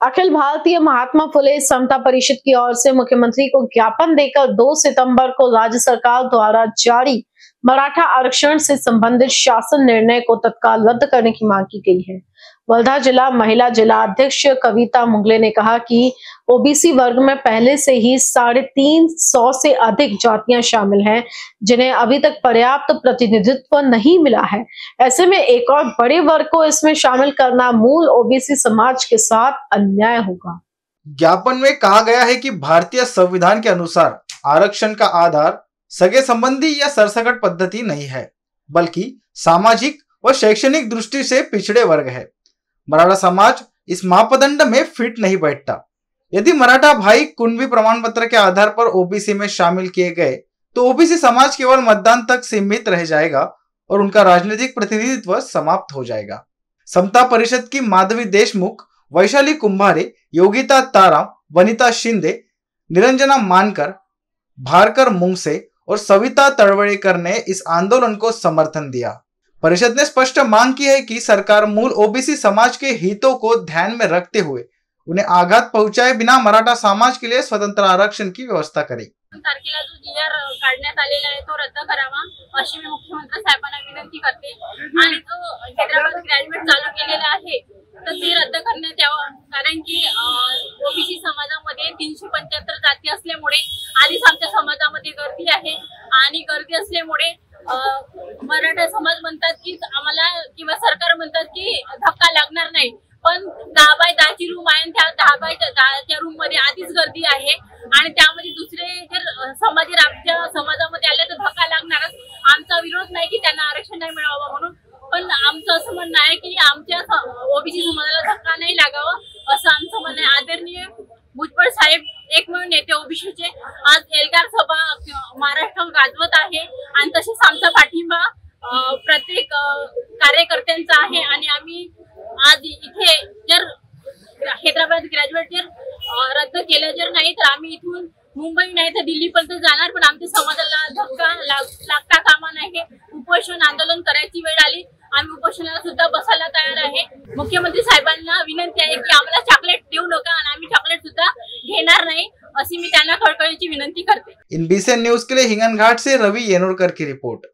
अखिल भारतीय महात्मा फुले समता परिषद की ओर से मुख्यमंत्री को ज्ञापन देकर 2 सितंबर को राज्य सरकार द्वारा जारी मराठा आरक्षण से संबंधित शासन निर्णय को तत्काल रद्द करने की मांग की गई है। वर्धा जिला महिला जिला अध्यक्ष कविता मुंगले ने कहा कि ओबीसी वर्ग में पहले से ही 350 से अधिक जातियां शामिल हैं, जिन्हें अभी तक पर्याप्त प्रतिनिधित्व नहीं मिला है। ऐसे में एक और बड़े वर्ग को इसमें शामिल करना मूल ओबीसी समाज के साथ अन्याय होगा। ज्ञापन में कहा गया है कि भारतीय संविधान के अनुसार आरक्षण का आधार सगे संबंधी या सरसकट पद्धति नहीं है, बल्कि सामाजिक व शैक्षणिक दृष्टि से पिछड़े वर्ग है। मराठा समाज इस मापदंड में फिट नहीं बैठता। यदि मराठा भाई कुणबी प्रमाण पत्र के आधार पर ओबीसी में शामिल किए गए तो ओबीसी समाज केवल मतदान तक सीमित रह जाएगा और उनका राजनीतिक प्रतिनिधित्व समाप्त हो जाएगा। समता परिषद की माधवी देशमुख, वैशाली कुंभारे, योगिता ताराम, वनिता शिंदे, निरंजना मानकर, भारकर मुंगसे और सविता तळवळेकर ने इस आंदोलन को समर्थन दिया। परिषद ने स्पष्ट मांग की है कि सरकार मूल ओबीसी समाज के हितों को ध्यान में रखते हुए उन्हें आघात पहुंचाए बिना मराठा समाज के लिए स्वतंत्र आरक्षण की व्यवस्था करे। तारखेला जो जीआर काढण्यात आलेला आहे तो रद्द करावा अशी मी मुख्यमंत्री साहेबांना विनंती करते आणि जो हैदराबाद ग्रॅज्युएट चालू केलेला आहे तर ते रद्द करण्यात यावं, कारण की ओबीसी समाजामध्ये 375 जाती असल्यामुळे आधीच आमच्या समाजामध्ये गर्दी आहे आणि गर्दी असल्यामुळे मराठा समाज म्हणतात की आम्हाला किंवा सरकार म्हणतात की धक्का लागणार नाही, पण 10 बाय 10 ची रूम आहे, त्या 10 बाय 10 रूम मध्ये आधीच गर्दी आहे आणि त्यामध्ये दुसरे जर समाज आमच्या समाजामध्ये आले तर धक्का लागणारच। आमचा विरोध नाही की त्यांना आरक्षण नाही मिळावं म्हणून, पण आमचं असं म्हणणं आहे की आमच्या ओबीसी समाजाला धक्का नाही लागावं असं आमचं म्हणणं आहे। आदरणीय भुजबळ साहेब एकमेव नेते ओबीसीचे आज एल्गार सभा महाराष्ट्र गाजवत आहे आणि तसेच आमचा पाठिंबा प्रत्येक कार्यकर्त्यांचा आहे आणि आम्ही आज इथे जर हैदराबाद ग्रॅज्युएट जर रद्द केलं जर नाही तर आम्ही इथून मुंबई नाही तर दिल्लीपर्यंत जाणार, पण आमच्या समाजाला धक्का लागता कामा नाही। उपोषण आंदोलन करायची वेळ आली, आम्ही उपोषणाला सुद्धा बसायला तयार आहे। मुख्यमंत्री साहेबांना विनंती आहे की आम्हाला चॉकलेट देऊ नका आणि आम्ही चॉकलेट सुद्धा घेणार नाही अशी मी त्यांना कळकळीची विनंती करते। इन बीसीएन न्यूज के लिए हिंगनघाट से रवि येनोरकर की रिपोर्ट।